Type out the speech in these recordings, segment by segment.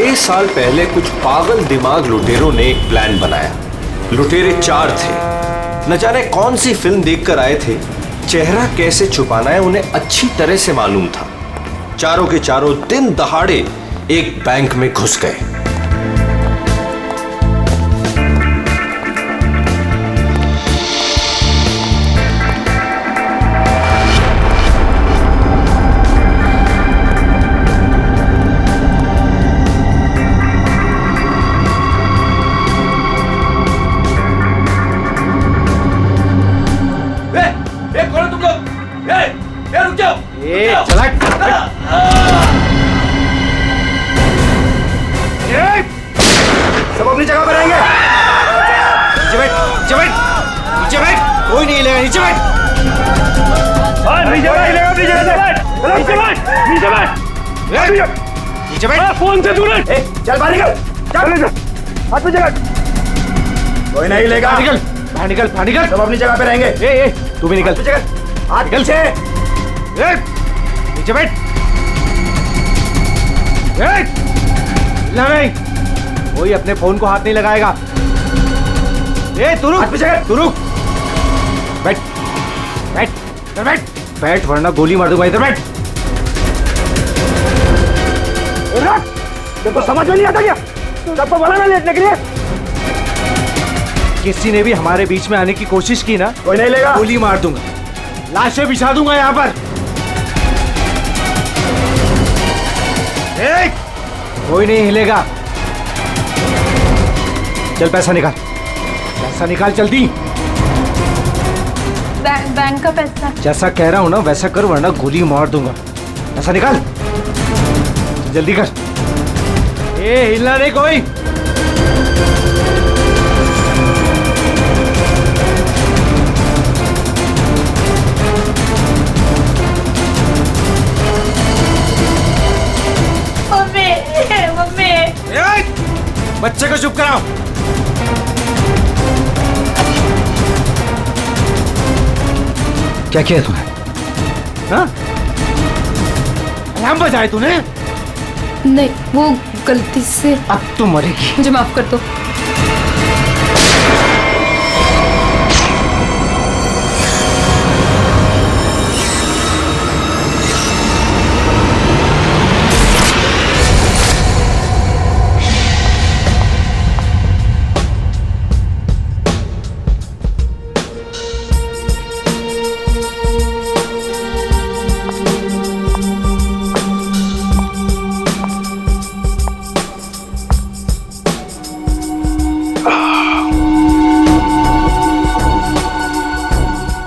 6 साल पहले कुछ पागल दिमाग लुटेरों ने एक प्लान बनाया। लुटेरे 4 थे। न जाने कौन सी फिल्म देखकर आए थे। चेहरा कैसे छुपाना है उन्हें अच्छी तरह से मालूम था। चारों के चारों दिन दहाड़े एक बैंक में घुस गए। सब अपनी जगह पर रहेंगे। नीचे बैठ, नीचे बैठ, नीचे बैठ, कोई नहीं हिलेगा। नीचे बैठ, नीचे बैठ, नीचे बैठ, नीचे बैठ, नीचे बैठ। फोन से दूर चल बाहर निकल, चल हाथ में जगह। कोई नहीं हिलेगा। निकल बाहर, निकल बाहर, निकल। सब अपनी जगह पे रहेंगे। तू भी निकल, हाथ निकल से। नीचे बैठ, नहीं कोई अपने फोन को हाथ नहीं लगाएगा। तू रुक, तू रुक। बैठ बैठ बैठ बैठ वरना गोली मार दूंगा। इधर बैठ। देखो समझ में नहीं आता क्या? सबको बोला ना लेटने के लिए। किसी ने भी हमारे बीच में आने की कोशिश की ना, कोई नहीं लेगा। गोली मार दूंगा, लाशें बिछा दूंगा यहाँ पर। कोई नहीं हिलेगा। चल पैसा निकाल, पैसा निकाल जल्दी। बैंक का पैसा। जैसा कह रहा हूं ना वैसा कर वरना गोली मार दूंगा। पैसा निकाल जल्दी कर। हिलना नहीं कोई। बच्चे को चुप कराओ। क्या किया तूने? हाँ? अलार्म बजाए तूने? नहीं, वो गलती से। अब तू मरेगी। मुझे माफ कर दो।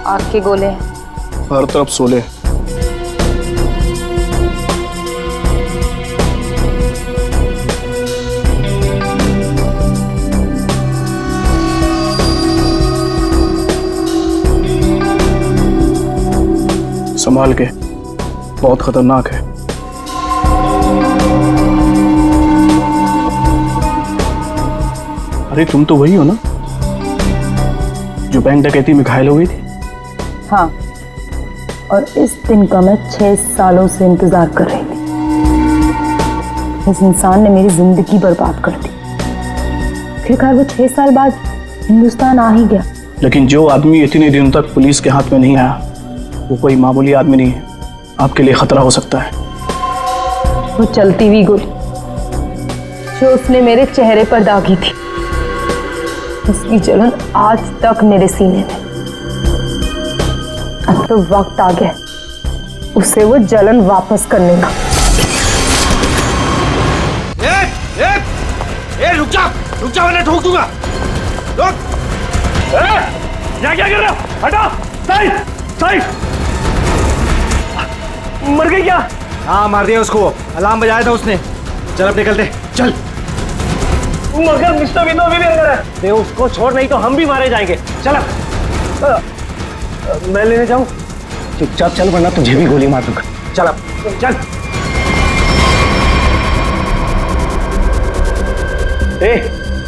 आग के गोले हर तरफ सोले। संभाल के, बहुत खतरनाक है। अरे तुम तो वही हो ना जो बैंक डकैती में घायल हो गई थी? हाँ, और इस दिन का मैं 6 सालों से इंतजार कर रही थी। इस इंसान ने मेरी जिंदगी बर्बाद कर दी। खैर वो 6 साल बाद हिंदुस्तान आ ही गया। लेकिन जो आदमी इतने दिनों तक पुलिस के हाथ में नहीं आया वो कोई मामूली आदमी नहीं है। आपके लिए खतरा हो सकता है। वो चलती हुई गोली जो उसने मेरे चेहरे पर दागी थी, उसकी जलन आज तक मेरे सीने में। अब तो वक्त आ गया उसे वो जलन वापस करने का। रुक जा वरना ठोक दूंगा। रुक। क्या कर रहे हो? हटो। Side side. मर गई क्या? हाँ मार दिया उसको। अलार्म बजाया था उसने। चल अब निकलते, चल। मगर मिस्टर विनो भी अंदर है। उसको छोड़, नहीं तो हम भी मारे जाएंगे। चल मैं लेने जाऊं? चुपचाप चल वरना तुझे भी गोली मार दूंगा। चल अब चल।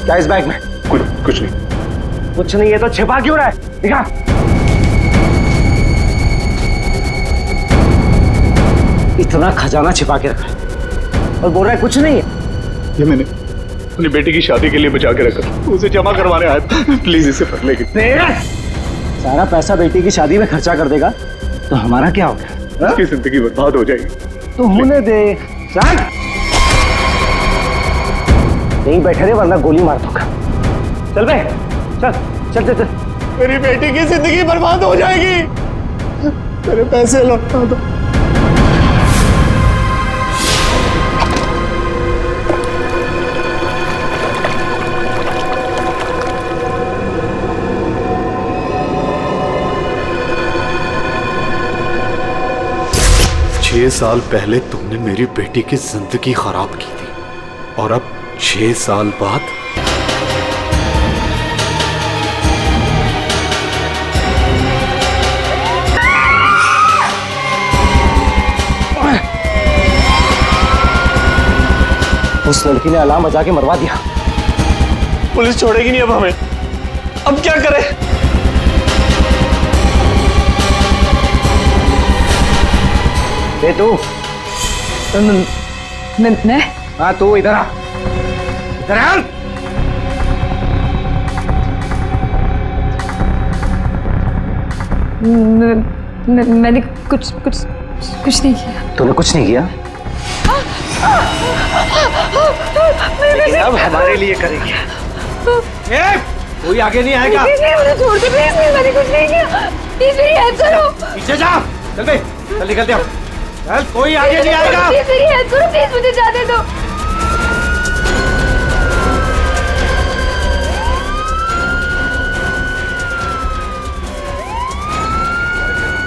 क्या इस बैग में? कुछ नहीं। कुछ नहीं है तो छिपा क्यों रहा है? दिखा। इतना खजाना छिपा के रखा है और बोल रहा है कुछ नहीं है। ये मैंने अपनी बेटी की शादी के लिए बचा के रखा, उसे जमा करवाने आया था। प्लीज इसे पढ़ लेगी। सारा पैसा बेटी की शादी में खर्चा कर देगा तो हमारा क्या होगा? उसकी जिंदगी बर्बाद हो जाएगी। तो होने दे। चल यहीं बैठे रहे वरना गोली मार दूंगा। चल बे, चल चल चल चल। मेरी बेटी की जिंदगी बर्बाद हो जाएगी। मेरे पैसे लौटा दो। छह साल पहले तुमने मेरी बेटी की जिंदगी खराब की थी और अब 6 साल बाद उस लड़की ने अलार्म बजा के मरवा दिया। पुलिस छोड़ेगी नहीं अब हमें। अब क्या करें? ए तू, मैं हाँ तू इधर आ, इधर आ। मैंने कुछ कुछ कुछ नहीं किया। तूने कुछ नहीं किया? लेकिन अब हमारे लिए करेगी। कोई आगे नहीं आएगा। मुझे छोड़ दो प्लीज, मैंने कुछ नहीं किया। प्लीज मेरी हेल्प करो। पीछे जा। चल बे, चल निकल जाओ। चल कोई आगे नहीं आएगा। प्लीज मेरी हेल्प करो, प्लीज मुझे जाने दो।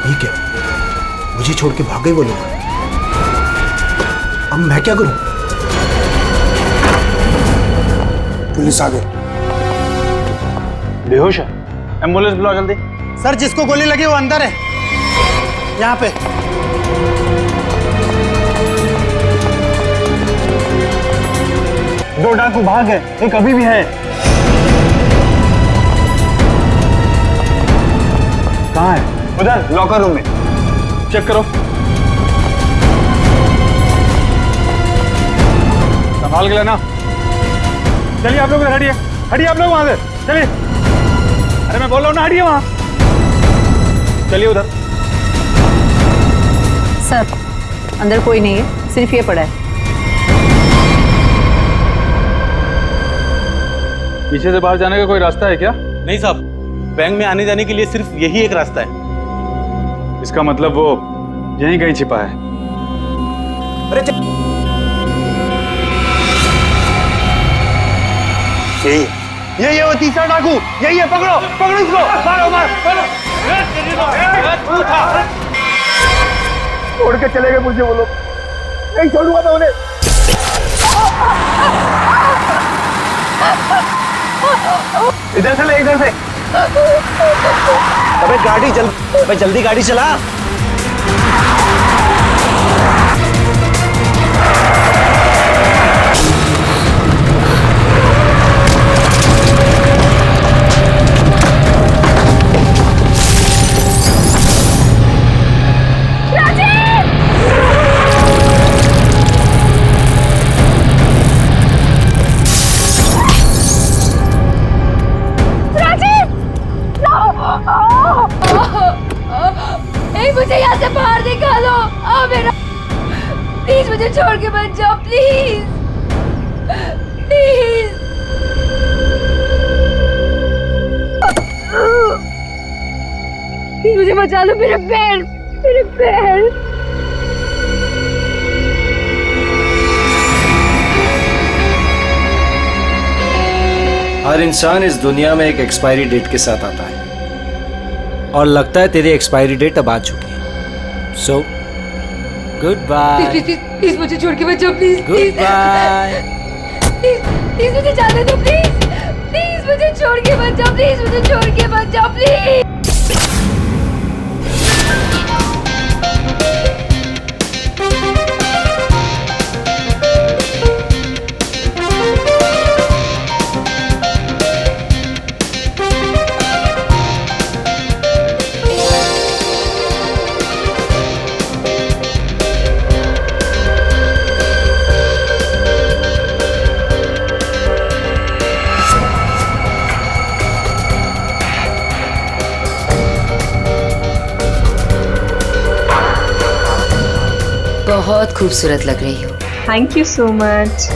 ये क्या? मुझे छोड़ के भाग गए वो लोग। अब मैं क्या करूं? पुलिस आ गई। बेहोश है। एम्बुलेंस बुलाओ जल्दी। सर जिसको गोली लगी वो अंदर है, यहाँ पे। दो डाकू भाग गए, एक अभी भी है। कहाँ है? उधर लॉकर रूम में। चेक करो। संभाल के लेना। चलिए आप लोग हटिए, हटिए आप लोग वहां से। चलिए, अरे मैं बोल रहा हूँ ना, हटिए वहां। चलिए उधर। सर अंदर कोई नहीं है, सिर्फ ये पड़ा है। पीछे से बाहर जाने का कोई रास्ता है क्या? नहीं साहब, बैंक में आने जाने के लिए सिर्फ यही एक रास्ता है। इसका मतलब वो यहीं कहीं छिपा है। यही है वो तीसरा डाकू। यही है, पकड़ो पकड़ो इसको। मारो मारो मारो। छोड़ के चले गए मुझे वो लोग। नहीं छोड़ूंगा मैं उन्हें। इधर से ले, इधर से। अबे गाड़ी जल्दी गाड़ी चला। मुझे यहाँ से बाहर निकालो। मेरा प्लीज मुझे छोड़ के मत जाओ, प्लीज प्लीज। प्लीज मुझे बचा लो। मेरे पैर, मेरे पैर। हर इंसान इस दुनिया में एक एक्सपायरी डेट के साथ आता है और लगता है तेरी एक्सपायरी डेट अब आ चुकी है। So good bye. प्लीज मुझे छोड़ के मत जाओ, प्लीज गुड बाय। प्लीज मुझे जाने दो, प्लीज प्लीज मुझे छोड़ के मत जाओ, प्लीज मुझे छोड़ के मत जाओ, प्लीज। बहुत खूबसूरत लग रही हो। Thank you so much.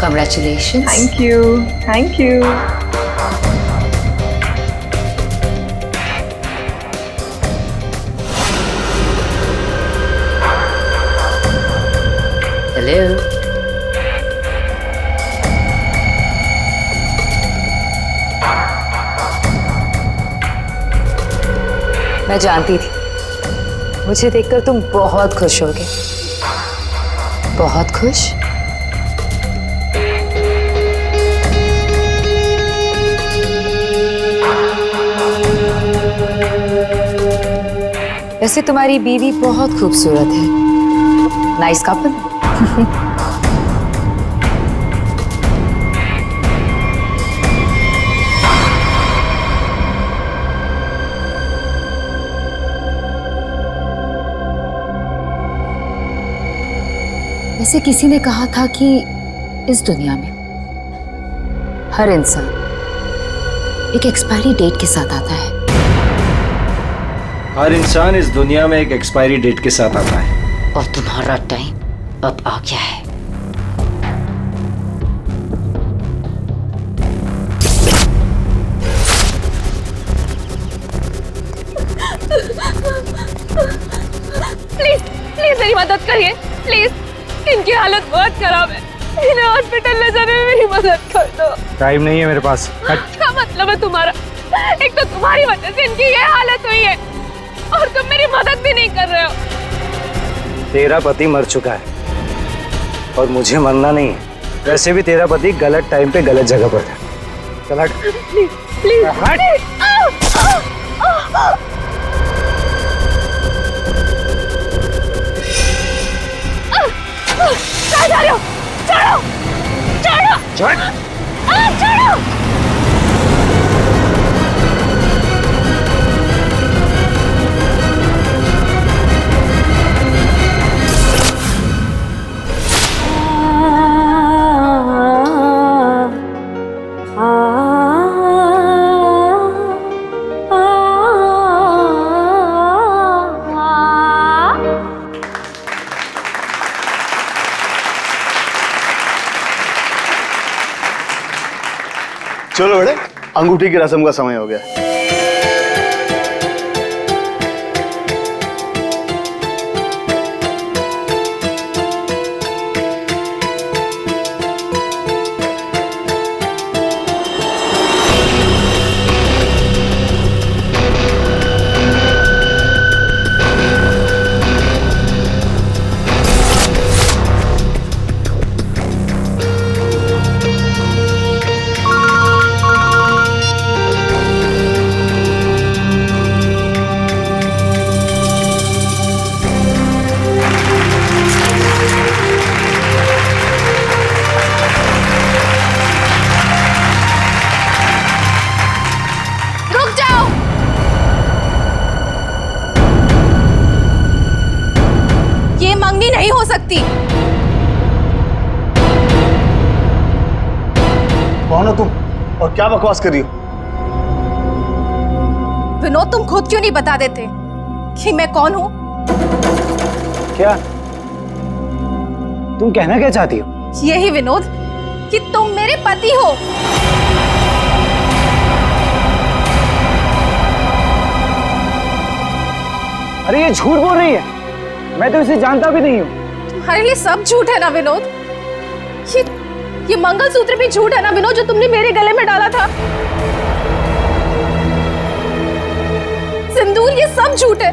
Congratulations. Thank you, thank you. Hello. मैं जानती थी मुझे देखकर तुम बहुत खुश होगे। बहुत खुश? वैसे तुम्हारी बीवी बहुत खूबसूरत है। Nice couple. वैसे किसी ने कहा था कि इस दुनिया में हर इंसान एक एक्सपायरी डेट के साथ आता है। हर इंसान इस दुनिया में एक एक्सपायरी डेट के साथ आता है। और तुम्हारा टाइम अब आ गया है। प्लीज प्लीज मेरी मदद करिए, प्लीज। इनकी हालत बहुत खराब है, इन्हें हॉस्पिटल ले जाने में मेरी मदद कर दो। टाइम नहीं है मेरे पास। क्या मतलब है तुम्हारा? एक तो तुम्हारी वजह से इनकी ये हालत हुई है और तुम मेरी मदद भी नहीं कर रहे हो। तेरा पति मर चुका है और मुझे मरना नहीं है। वैसे भी तेरा पति गलत टाइम पे गलत जगह पर था। चल हट। प्लीज प्लीज हट। कहाँ जा रहे हो? छोड़ो छोड़ो छोड़ो छोड़ो। चलो बेटे, अंगूठी की रस्म का समय हो गया। नहीं हो सकती। कौन हो तुम और क्या बकवास कर रही हो? विनोद, तुम खुद क्यों नहीं बता देते कि मैं कौन हूं? क्या तुम कहना क्या चाहती हो? यही विनोद कि तुम मेरे पति हो। अरे ये झूठ बोल रही है, मैं तो इसे जानता भी नहीं हूँ। तुम्हारे लिए सब झूठ है ना विनोद? ये मंगलसूत्र भी झूठ है ना विनोद, जो तुमने मेरे गले में डाला था? सिंदूर, ये सब झूठ है।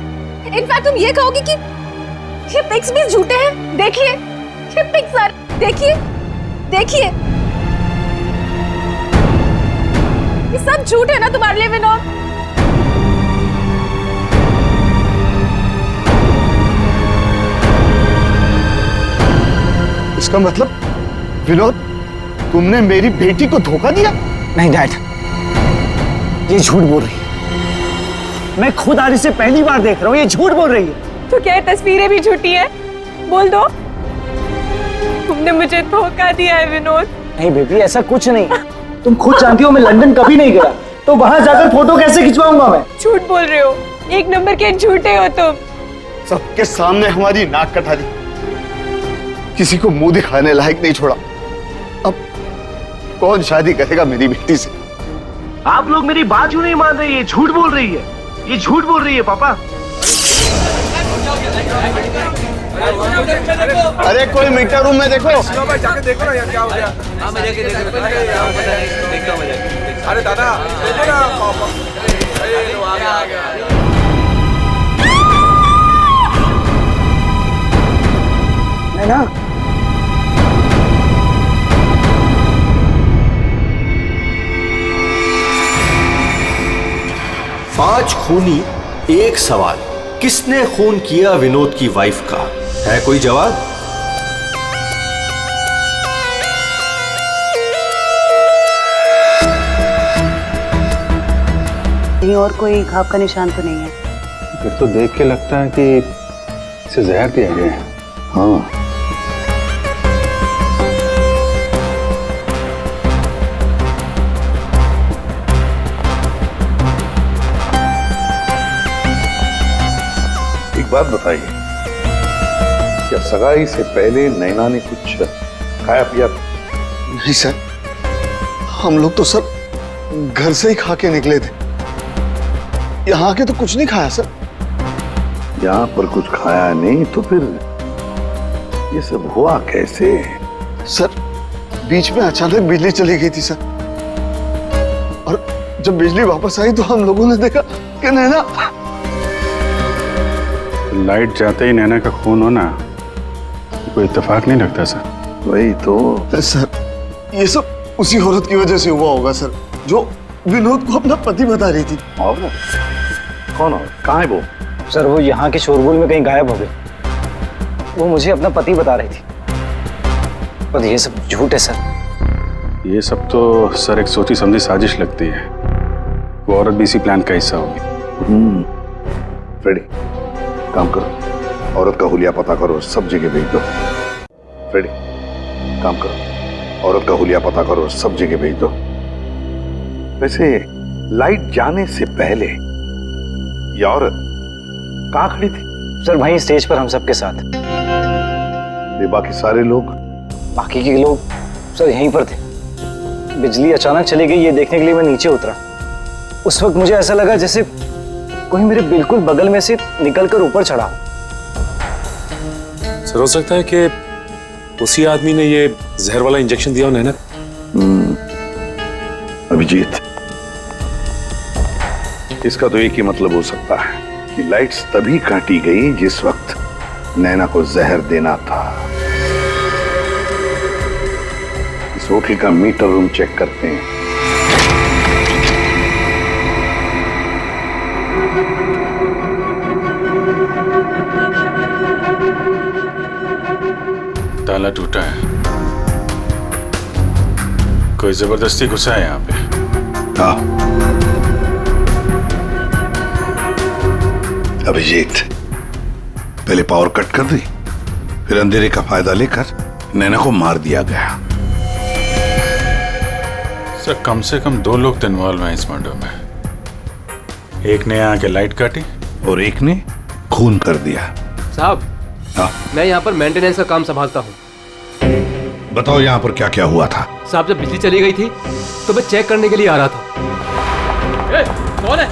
इनफैक्ट तुम ये कहोगे कि ये पिक्स भी झूठे हैं। देखिए ये पिक्स, देखिए देखिए, ये सब झूठ है ना तुम्हारे लिए विनोद? इसका मतलब विनोद, तुमने मेरी बेटी को धोखा दिया? नहीं डैड, ये झूठ बोल रही है। मैं खुद आज इसे पहली बार देख रहा हूँ, ये झूठ बोल रही है। तो क्या ये तस्वीरें भी झूठी है? बोल दो, तुमने मुझे धोखा दिया है विनोद। नहीं बेबी, ऐसा कुछ नहीं। तुम खुद जानती हो मैं लंदन कभी नहीं गया, तो वहां जाकर फोटो कैसे खिंचवाऊंगा मैं? झूठ बोल रहे हो, एक नंबर के झूठे हो तुम। सबके सामने हमारी नाक कटा दी। किसी को मुंह दिखाने लायक नहीं छोड़ा। अब कौन शादी करेगा मेरी बेटी से? आप लोग मेरी बात क्यों नहीं मान रहे? ये झूठ बोल रही है, ये झूठ बोल रही है पापा। अरे कोई मीटर रूम में देखो। जाके देखो ना यार क्या हो गया। अरे दादा देखो ना पापा। आ गया। ना 5 खूनी एक सवाल, किसने खून किया विनोद की वाइफ का? है कोई जवाब? कहीं और कोई घाव का निशान तो नहीं है? फिर तो देख के लगता है कि इसे जहर दिया गया है। हाँ, एक बात बताइए, क्या सगाई से पहले नैना ने कुछ खाया पिया? नहीं सर, हम लोग तो सर घर से ही खा के निकले थे। यहाँ के तो कुछ नहीं खाया सर। यहाँ पर कुछ खाया नहीं तो फिर ये सब हुआ कैसे? सर बीच में अचानक बिजली चली गई थी सर, और जब बिजली वापस आई तो हम लोगों ने देखा कि नैना। लाइट जाते ही नैना का खून होना कोई इत्तेफाक नहीं लगता सर। वही तो सर, ये सब उसी औरत की वजह से हुआ होगा सर, जो विनोद को अपना पति बता रही थी। औरत? कौन औरत? कहाँ है वो? सर वो यहाँ के शोरगुल में कहीं गायब हो गई। वो मुझे अपना पति बता रही थी, पर ये सब झूठ है सर। ये सब तो सर एक सोची समझी साजिश लगती है। वो औरत भी इसी प्लान का हिस्सा होगी। फ्रेडी, काम करो, औरत का हुलिया पता करो, सब जगह भेज दो। फ्रेडी, काम करो, औरत का हुलिया पता करो, सब जगह भेज दो। वैसे लाइट जाने से पहले ये औरत कहाँ खड़ी थी? सर वहीं स्टेज पर हम सबके साथ। ये बाकी सारे लोग? बाकी के लोग सर यहीं पर थे। बिजली अचानक चली गई ये देखने के लिए मैं नीचे उतरा। उस वक्त मुझे ऐसा लगा जैसे कोई मेरे बिल्कुल बगल में से निकलकर ऊपर चढ़ा। सर हो सकता है कि उसी आदमी ने ये जहर वाला इंजेक्शन दिया हो नैना। अभिजीत, इसका तो एक ही मतलब हो सकता है कि लाइट्स तभी काटी गई जिस वक्त नैना को जहर देना था। इस होटल का मीटर रूम चेक करते हैं। ताला टूटा है, कोई जबरदस्ती घुसा है यहाँ पे। हाँ अभिजीत, पहले पावर कट कर दी, फिर अंधेरे का फायदा लेकर नैना को मार दिया गया। सर कम से कम 2 लोग तो इन्वॉल्व हैं इस मर्डर में। एक ने आके लाइट काटी और एक ने खून कर दिया। साहब, हाँ? मैं यहाँ पर मेंटेनेंस का काम संभालता हूँ। बताओ यहाँ पर क्या क्या हुआ था? साहब जब बिजली चली गई थी तो मैं चेक करने के लिए आ रहा था। कौन है?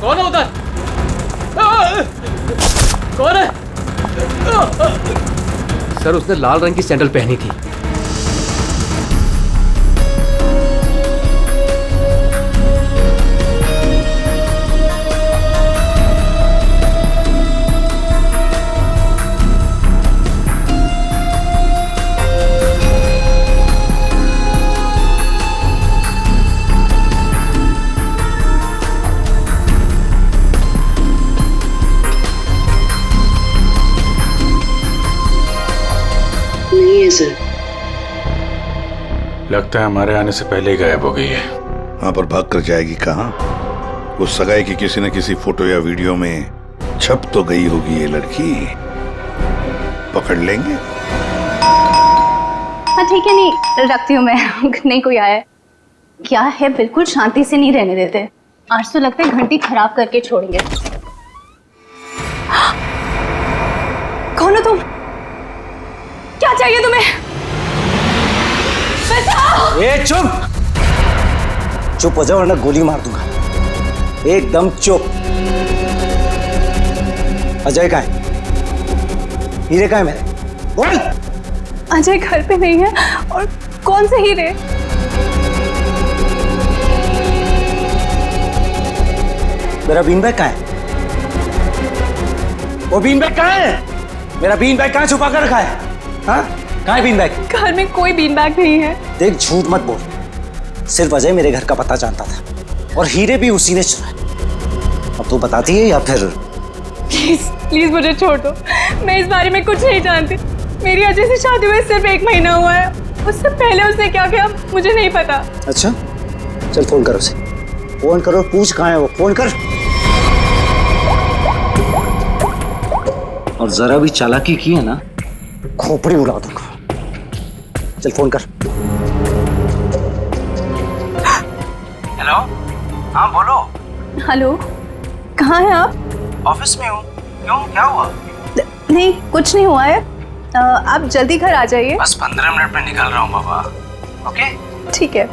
कौन है उधर? कौन है? सर उसने लाल रंग की सैंडल पहनी थी। लगता है हमारे आने से पहले ही गायब हो गई है। वहां पर भाग कर जाएगी कहां? उस सगाई की किसी न किसी फोटो या वीडियो में छप तो गई होगी ये लड़की। पकड़ लेंगे। हाँ ठीक है, नहीं रखती हूँ मैं। नहीं कोई आया है क्या है? बिल्कुल शांति से नहीं रहने देते। आज तो लगता है घंटी खराब करके छोड़ेंगे। कौन हो तुम? क्या चाहिए तुम्हें? चुप चुप हो जाओ वरना गोली मार दूंगा। एकदम चुप। अजय कहाँ है? हीरे कहाँ है मेरे? बोल। अजय घर पे नहीं है। और कौन से हीरे? मेरा बीन बैग कहाँ है? वो बीन बैग कहाँ है? मेरा बीन बैग कहाँ छुपा कर रखा है? हाँ, कहाँ है बीन बैग? घर में कोई बीन बैग नहीं है। देख झूठ मत बोल। सिर्फ अजय मेरे घर का पता जानता था और हीरे भी उसी ने चुराए। अब तू बताती है या फिर? प्लीज प्लीज मुझे छोड़ दो। मैं इस बारे में कुछ नहीं जानती। मेरी अजय से शादी हुए सिर्फ 1 महीना हुआ है। उससे पहले उसने क्या किया मुझे नहीं पता। अच्छा चल फोन करो उसे। फोन करो, पूछ कहाँ है वो। फोन कर। और जरा भी चालाकी की है ना खोपड़ी उड़ा दूंगा। चल फोन कर। हेलो। हाँ बोलो। हेलो, कहाँ हैं आप? ऑफिस में हूँ। क्यों, क्या हुआ? नहीं कुछ नहीं हुआ है। आप जल्दी घर आ जाइए। बस 15 मिनट में निकल रहा हूँ बाबा। ओके ठीक है।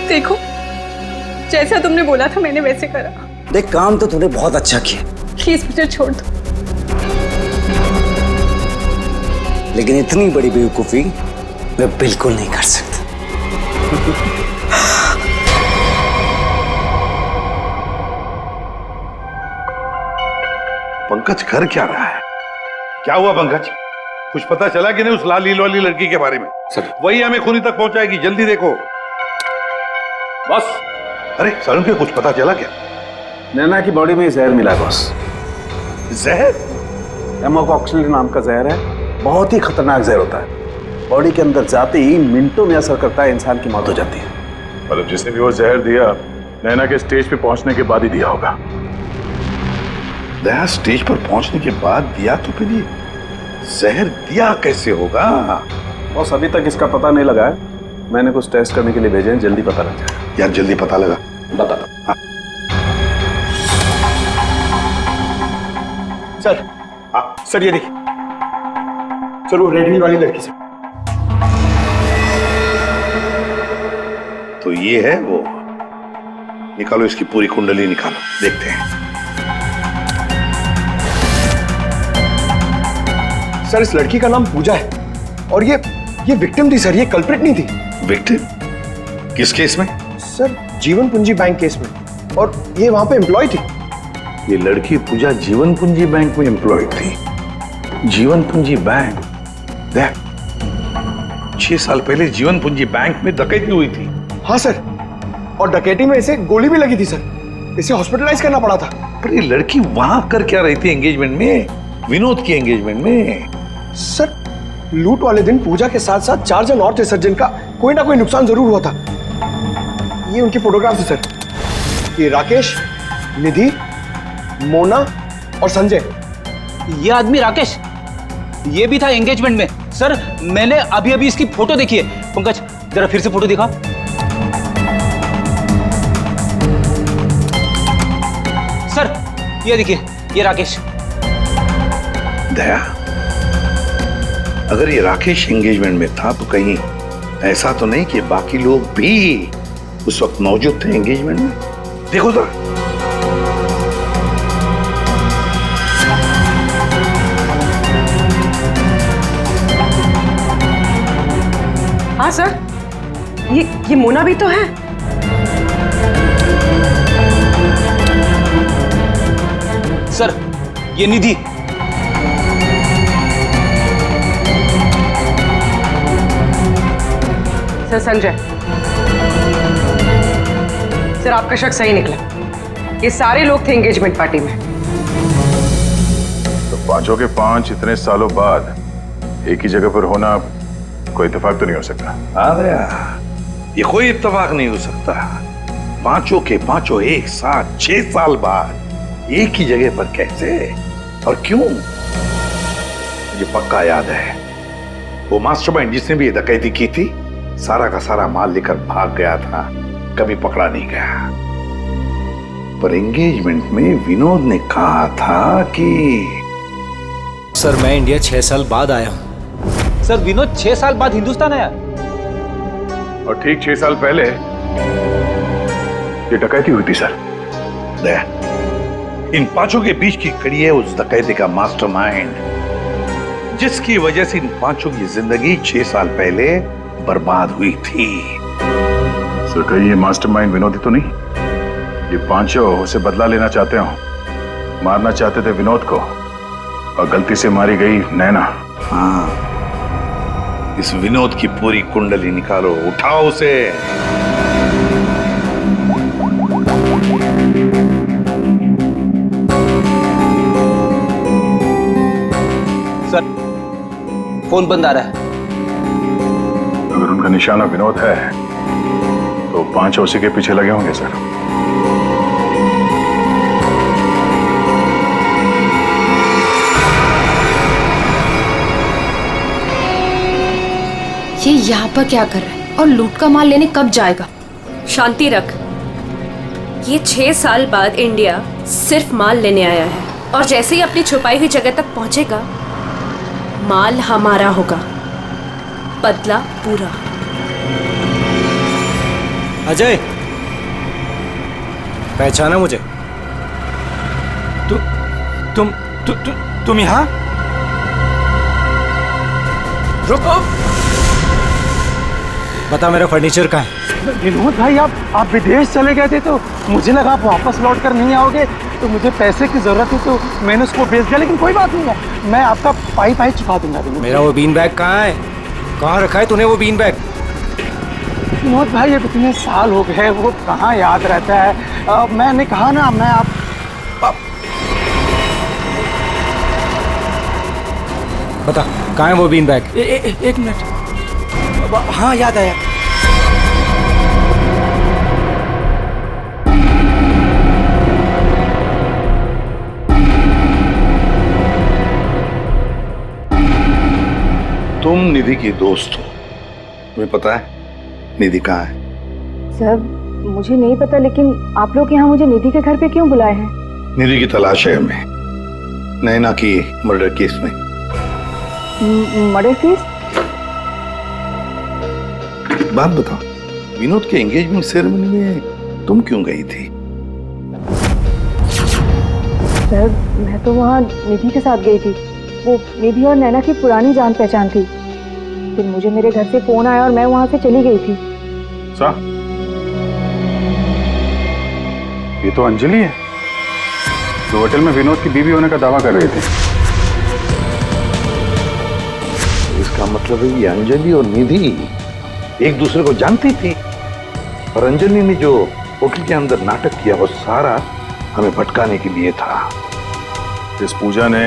देखो जैसा तुमने बोला था मैंने वैसे करा। देख काम तो तूने बहुत अच्छा किया। प्लीज मुझे छोड़ दो। लेकिन इतनी बड़ी बेवकूफी मैं बिल्कुल नहीं कर सकता। पंकज कर क्या रहा है? क्या हुआ पंकज? कुछ पता चला कि नहीं उस लालील वाली लड़की के बारे में? सर वही हमें खूनी तक पहुंचाएगी, जल्दी देखो। बस। अरे सर के कुछ पता चला क्या? नैना की बॉडी में जहर मिला है बॉस। जहर? एमोकॉक्सिलिन नाम का जहर है। बहुत ही खतरनाक जहर होता है। बॉडी के अंदर जाते ही मिनटों में असर करता है, इंसान की मौत हो जाती है। मतलब जिसने भी वो जहर दिया नैना के स्टेज पे पहुंचने के बाद ही दिया होगा। दया स्टेज पर पहुंचने के बाद दिया तो फिर ये जहर दिया कैसे होगा? बॉस अभी तक इसका पता नहीं लगा है। मैंने कुछ टेस्ट करने के लिए भेजे हैं, जल्दी पता लग जाएगा। यार जल्दी पता लगा बता दो। हाँ। सर। हाँ सर ये देखिए सर वो रेड हिल वाली लड़की से। तो ये है वो। निकालो इसकी पूरी कुंडली निकालो, देखते हैं। सर इस लड़की का नाम पूजा है और ये विक्टिम थी सर, ये कल्प्रिट नहीं थी। विक्टिम? किस केस में? सर जीवन पूंजी बैंक केस में। और ये वहां पे एम्प्लॉय थी। ये लड़की पूजा जीवन पूंजी बैंक में एम्प्लॉय थी। जीवन पूंजी बैंक? देख 6 साल पहले जीवन पूंजी बैंक में डकैती हुई थी। हाँ सर, और डकैती में इसे गोली भी लगी थी सर। इसे हॉस्पिटलाइज करना पड़ा था। पर ये लड़की वहां कर क्या रही थी एंगेजमेंट में? विनोद की एंगेजमेंट में। सर लूट वाले दिन पूजा के साथ साथ 4 जन और थे सर, जिनका कोई ना कोई नुकसान जरूर हुआ था। ये उनकी फोटोग्राफ है सर। ये राकेश, निधि, मोना और संजय। ये आदमी राकेश ये भी था एंगेजमेंट में। सर मैंने अभी अभी इसकी फोटो देखी है। पंकज जरा फिर से फोटो दिखा। सर ये देखिए ये राकेश। दया अगर ये राकेश एंगेजमेंट में था तो कहीं ऐसा तो नहीं कि बाकी लोग भी उस वक्त मौजूद थे एंगेजमेंट में? देखो तो। हाँ सर, ये मोना भी तो है। सर ये निधि। सर संजय, सर आपका शक सही निकला। ये सारे लोग थे एंगेजमेंट पार्टी में। तो पांचों के पांच इतने सालों बाद एक ही जगह पर होना कोई इत्तेफाक तो नहीं हो सकता। हाँ दया, ये कोई इत्तेफाक नहीं हो सकता। पांचों के पांचों एक साथ 6 साल बाद एक ही जगह पर कैसे और क्यों? मुझे पक्का याद है वो मास्टरमाइंड जिसने भी ये डकैती की थी सारा का सारा माल लेकर भाग गया था, कभी पकड़ा नहीं गया। पर एंगेजमेंट में विनोद ने कहा था कि सर मैं इंडिया 6 साल बाद आया हूँ। सर विनोद 6 साल बाद हिंदुस्तान आया और ठीक 6 साल पहले ये डकैती हुई थी सर। दया, इन पांचों के बीच की कड़ी है उस डकैती का मास्टरमाइंड, जिसकी वजह से इन पांचों की जिंदगी 6 साल पहले बर्बाद हुई थी। सर कहीं ये मास्टरमाइंड विनोद ही तो नहीं? ये पांचों उसे बदला लेना चाहते हो, मारना चाहते थे विनोद को और गलती से मारी गई नैना। हाँ, इस विनोद की पूरी कुंडली निकालो, उठाओ उसे। सर फोन बंद आ रहा है। अगर उनका निशाना विनोद है तो पांचों उसी के पीछे लगे होंगे सर। ये यहाँ पर क्या कर रहा है और लूट का माल लेने कब जाएगा? शांति रख। ये 6 साल बाद इंडिया सिर्फ माल लेने आया है और जैसे ही अपनी छुपाई हुई जगह तक पहुंचेगा माल हमारा होगा, बदला पूरा। अजय, पहचाना मुझे? तुम यहाँ? रुको, बता मेरा फर्नीचर कहाँ है? विनोद भाई आप विदेश चले गए थे तो मुझे लगा आप वापस लौट कर नहीं आओगे, तो मुझे पैसे की जरूरत थी तो मैंने उसको बेच दिया, लेकिन कोई बात नहीं है, मैं आपका पाई चुका दूंगा। मेरा वो बीन बैग कहाँ है? कहाँ रखा है तूने वो बीन बैग? विनोद भाई अब इतने साल हो गए, वो कहाँ याद रहता है। मैंने कहा ना, मैं आप बता कहाँ है वो बीन बैग? एक मिनट। हाँ याद आया। तुम निधि की दोस्त हो, तुम्हें पता है निधि कहाँ है? सर मुझे नहीं पता, लेकिन आप लोग यहाँ मुझे निधि के घर पे क्यों बुलाए हैं? निधि की तलाश है हमें, नैना की मर्डर केस में। Murder case? बात बताओ, विनोद के एंगेजमेंट सेरेमनी में तुम क्यों गई थी? सर मैं तो वहाँ निधि के साथ गई थी, वो निधि और नैना की पुरानी जान पहचान थी। फिर मुझे मेरे घर से फोन आया और मैं वहाँ से चली गई थी। ये तो अंजलि है जो होटल में विनोद की बीवी होने का दावा कर रही थी। इसका मतलब है ये अंजलि और निधि एक दूसरे को जानती थी, और अंजलि ने जो होटल के अंदर नाटक किया वो सारा हमें भटकाने के लिए था। इस पूजा ने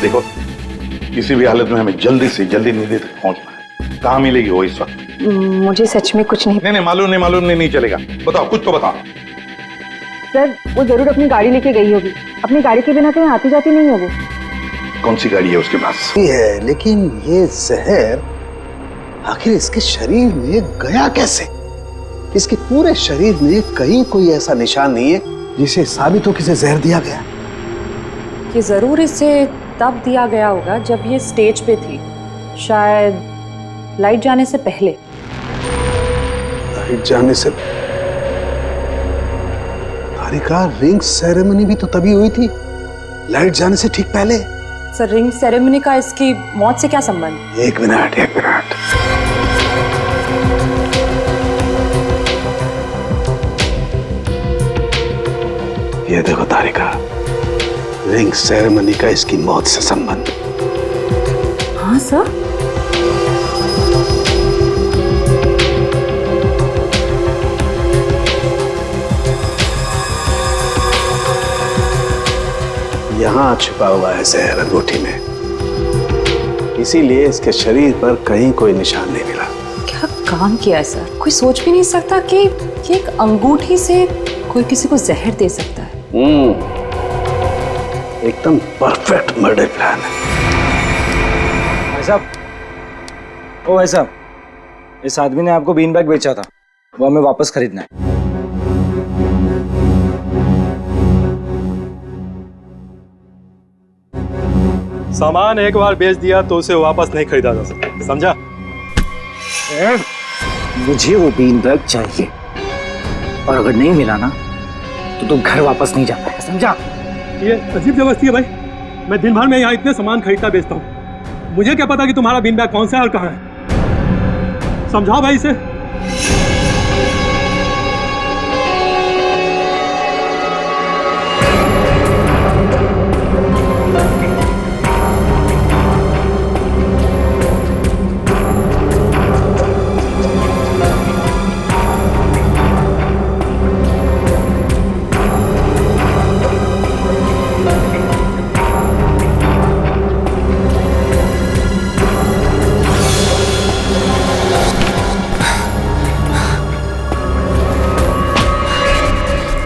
देखो, किसी भी हालत में हमें जल्दी से जल्दी निधि तक पहुंचना है। कहाँ मिलेगी वो इस वक्त? मुझे सच में कुछ नहीं मालूम नहीं चलेगा। बताओ, कुछ तो बताओ। सर वो जरूर अपनी गाड़ी लेके गई होगी, अपनी गाड़ी के बिना कहीं आती जाती नहीं होगी। कौन सी गाड़ी है उसके पास? है, लेकिन ये जहर आखिर इसके शरीर में गया कैसे? इसके पूरे शरीर में कहीं कोई ऐसा निशान नहीं है जिसे साबित हो कि इसे जहर दिया गया। ये जरूर इसे तब दिया गया होगा जब ये स्टेज पे थी, शायद लाइट जाने से पहले। लाइट जाने से? तारिका, रिंग सेरेमनी भी तो तभी हुई थी, लाइट जाने से ठीक पहले। सर रिंग सेरेमनी का इसकी मौत से क्या संबंध? एक मिनट। ये देखो तारिका, रिंग सेरेमनी का इसकी मौत से संबंध। हाँ सर। यहाँ छुपा हुआ है जहर अंगूठी में, इसीलिए इसके शरीर पर कहीं कोई निशान नहीं मिला। क्या काम किया है सर? कोई सोच भी नहीं सकता कि एक अंगूठी से कोई किसी को जहर दे सकता है। एकदम परफेक्ट मर्डर प्लान है। भाई साहब, ओ भाई साहब, इस आदमी ने आपको बीन बैग बेचा था, वो हमें वापस खरीदना है। सामान एक बार बेच दिया तो उसे वापस नहीं खरीदा जा सकता, समझा? मुझे वो बीन बैग चाहिए, और अगर नहीं मिला ना तो तुम घर वापस नहीं जा पाएगा, समझा? ये अजीब जबरदस्ती है भाई। मैं दिन भर में यहाँ इतने सामान खरीदता बेचता हूँ, मुझे क्या पता कि तुम्हारा बीन बैग कौन सा है और कहाँ है? समझाओ भाई इसे।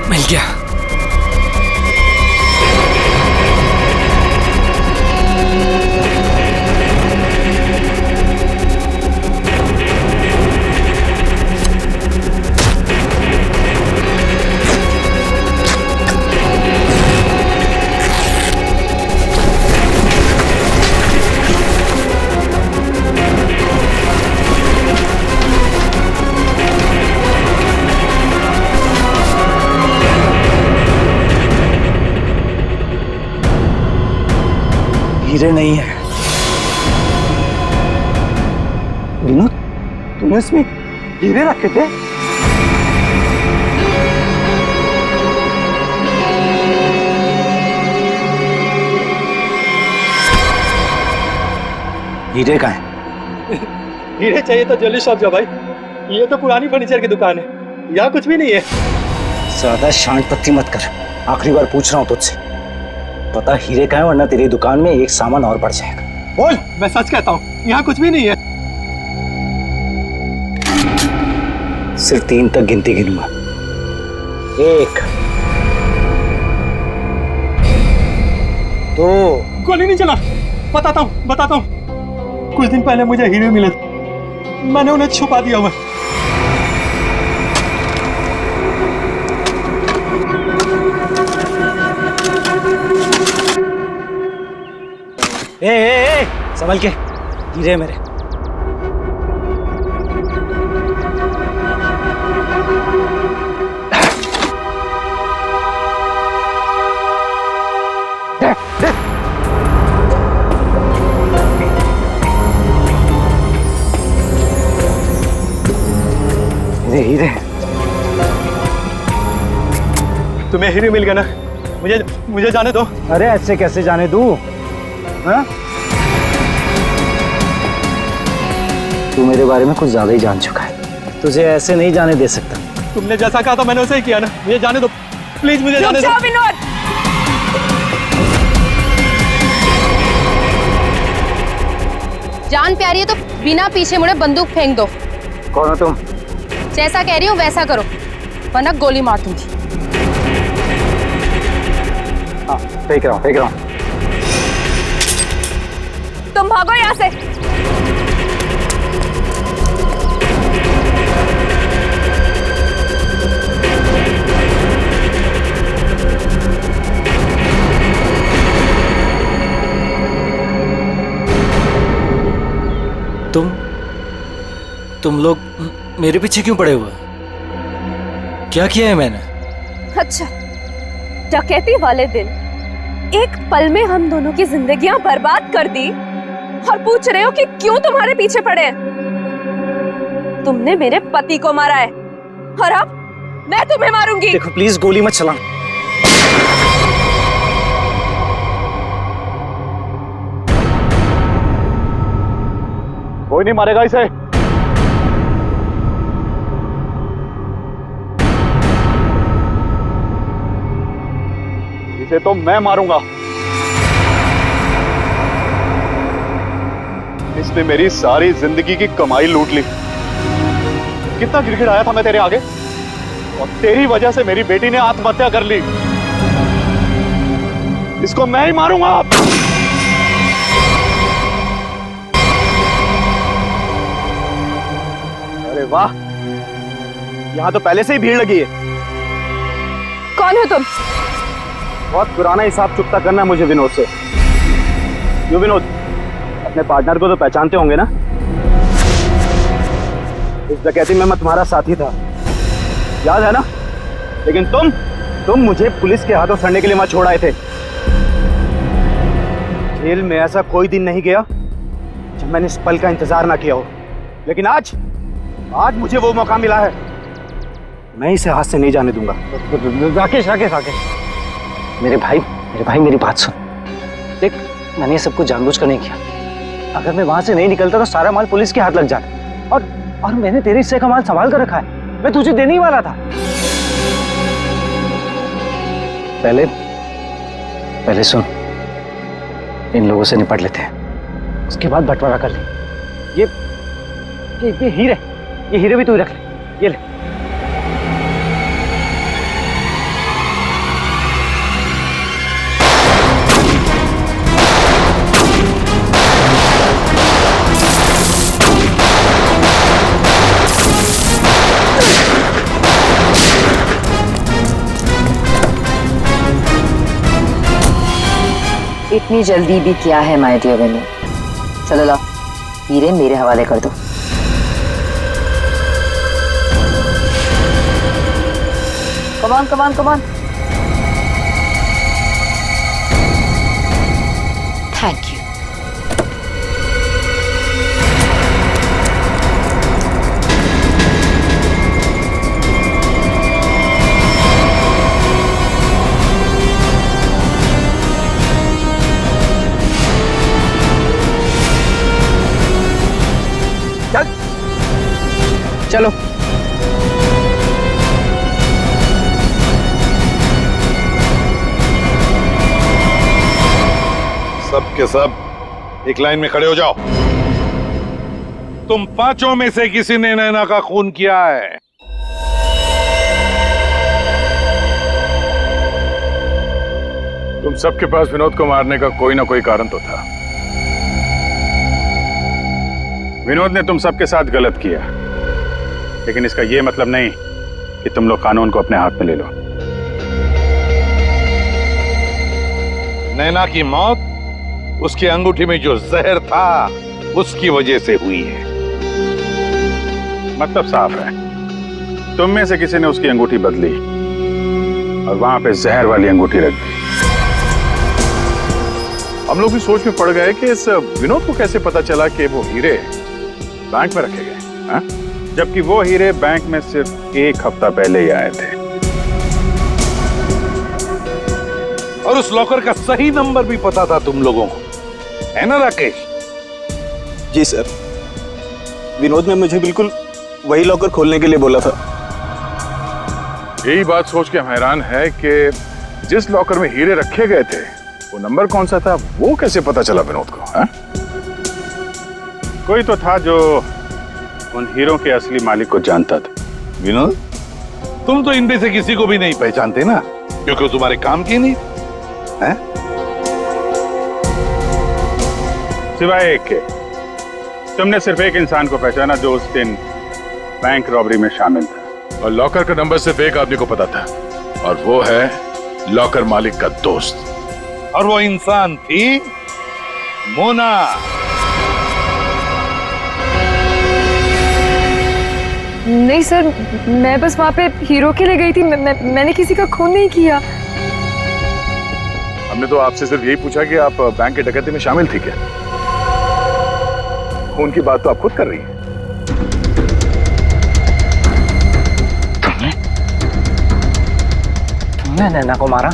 मिल गया। हीरे नहीं है। विनोद, तूने इसमें हीरे रखे थे? हीरे कहाँ है? हीरे चाहिए तो ज्वेलरी शॉप जा भाई, ये तो पुरानी फर्नीचर की दुकान है, यहाँ कुछ भी नहीं है। ज्यादा शांत पत्ती मत कर, आखिरी बार पूछ रहा हूँ तुझसे, पता हीरे कहाँ है, वरना तेरी दुकान में एक सामान और बढ़ जाएगा। बोल। मैं सच कहता हूँ, यहाँ कुछ भी नहीं है। सिर्फ 3 तक गिनती गिनूंगा। 1 2 गोली नहीं चला। बताता हूँ। कुछ दिन पहले मुझे हीरे मिले थे, मैंने उन्हें छुपा दिया हुआ। ए, संभल के, हीरे मेरे। हीरे तुम्हें हीरे मिल गया ना, मुझे जाने दो। अरे ऐसे कैसे जाने दूं? हाँ? तू मेरे बारे में कुछ ज्यादा ही जान चुका है, तुझे ऐसे नहीं जाने दे सकता। तुमने जैसा कहा था मैंने वैसे ही किया ना, मुझे जाने दो प्लीज, मुझे जाने दो। विनोद, जान प्यारी है तो बिना पीछे मुड़े बंदूक फेंक दो। कौन हो तुम? जैसा कह रही हूँ वैसा करो, वरना गोली मार दूंगी। हाँ, फेंक रहा हूँ। तुम भागो यहाँ से। तुम लोग मेरे पीछे क्यों पड़े हुए? क्या किया है मैंने? अच्छा, डकैती वाले दिन एक पल में हम दोनों की जिंदगियां बर्बाद कर दी और पूछ रहे हो कि क्यों तुम्हारे पीछे पड़े हैं? तुमने मेरे पति को मारा है और अब मैं तुम्हें मारूंगी। देखो प्लीज गोली मत चला। कोई नहीं मारेगा इसे। इसे तो मैं मारूंगा। इसने मेरी सारी जिंदगी की कमाई लूट ली। कितना गिड़गिड़ाया था मैं तेरे आगे, और तेरी वजह से मेरी बेटी ने आत्महत्या कर ली। इसको मैं ही मारूंगा। अरे वाह, यहां तो पहले से ही भीड़ लगी है। कौन हो तुम? बहुत पुराना हिसाब चुकता करना है मुझे विनोद से। यो विनोद, अपने पार्टनर को तो पहचानते होंगे ना? इस डकैती में मैं तुम्हारा साथी था, याद है ना? लेकिन तुम मुझे पुलिस के हाथों सड़ने के लिए वहां छोड़ आए थे। जेल में ऐसा कोई दिन नहीं गया जब मैंने इस पल का इंतजार ना किया हो। लेकिन आज मुझे वो मौका मिला है, मैं इसे हाथ से नहीं जाने दूंगा। राकेश राकेश राकेश, मेरे भाई मेरी बात सुन। देख, मैंने ये सब कुछ जानबूझकर नहीं किया। अगर मैं वहां से नहीं निकलता तो सारा माल पुलिस के हाथ लग जाता। और मैंने तेरे हिस्से का माल संभाल कर रखा है, मैं तुझे देने ही वाला था। पहले सुन, इन लोगों से निपट लेते हैं, उसके बाद बंटवारा कर ले। ये हीरे भी तू ही रख ले, ये ले। इतनी जल्दी भी क्या है माय डियर विनोद? चलो लाओ, हीरे मेरे हवाले कर दो। Come on. Thank you. चलो। सब के सब एक लाइन में खड़े हो जाओ। तुम पांचों में से किसी ने नैना का खून किया है? तुम सबके पास विनोद को मारने का कोई ना कोई कारण तो था। विनोद ने तुम सबके साथ गलत किया, लेकिन इसका यह मतलब नहीं कि तुम लोग कानून को अपने हाथ में ले लो। नैना की मौत उसकी अंगूठी में जो जहर था उसकी वजह से हुई है। मतलब साफ है, तुम में से किसी ने उसकी अंगूठी बदली और वहां पे जहर वाली अंगूठी रख दी। हम लोग भी सोच में पड़ गए कि इस विनोद को कैसे पता चला कि वो हीरे बैंक में रखे गए, हाँ? जबकि वो हीरे बैंक में सिर्फ एक हफ्ता पहले ही आए थे। और उस लॉकर का सही नंबर भी पता था तुम लोगों को, है ना राकेश? जी सर, विनोद ने मुझे बिल्कुल वही लॉकर खोलने के लिए बोला था। यही बात सोच के हम हैरान है कि जिस लॉकर में हीरे रखे गए थे वो नंबर कौन सा था, वो कैसे पता चला विनोद को, हाँ? कोई तो था जो उन हीरों के असली मालिक को जानता था। विनोद, तुम तो इनमें से किसी को भी नहीं पहचानते ना, क्योंकि वो तुम्हारे काम की नहीं है। सिवाय एक के, तुमने सिर्फ एक इंसान को पहचाना जो उस दिन बैंक रॉबरी में शामिल था, और लॉकर का नंबर सिर्फ एक आदमी को पता था, और वो है लॉकर मालिक का दोस्त। और वो इंसान थी मोना। नहीं सर, मैं बस वहाँ पे हीरो के लिए गई थी, मैंने किसी का खून नहीं किया। हमने तो आपसे सिर्फ यही पूछा कि आप बैंक के डकैती में शामिल थी क्या? खून की बात तो आप खुद कर रही हैं। तुमने नैना को मारा?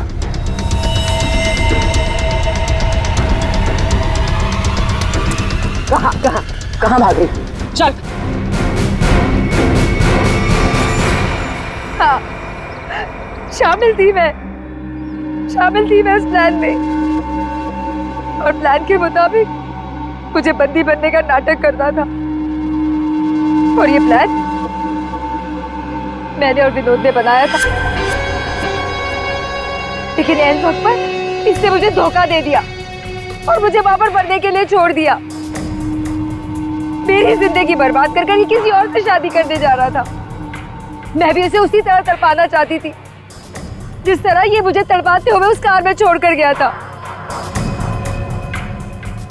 कहाँ भाग रही? चल। हाँ, शामिल थी मैं इस प्लान में, और प्लान के मुताबिक मुझे बंदी बनने का नाटक करना था। और ये प्लान मैंने और विनोद ने बनाया था, लेकिन एन वक्त पर इसने मुझे धोखा दे दिया और मुझे वहां पर बनने के लिए छोड़ दिया। मेरी जिंदगी बर्बाद कर ही किसी और से शादी करने जा रहा था। मैं भी उसे उसी तरह तड़पाना चाहती थी जिस तरह ये मुझे तड़पाते हुए उस कार में छोड़कर गया था।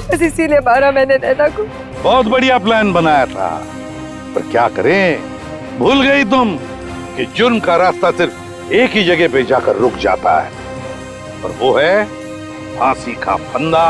बस इसीलिए मारा मैंने नैना को। बहुत बढ़िया प्लान बनाया था, पर क्या करें, भूल गई तुम कि जुर्म का रास्ता सिर्फ एक ही जगह पे जाकर रुक जाता है, और वो है फांसी का फंदा।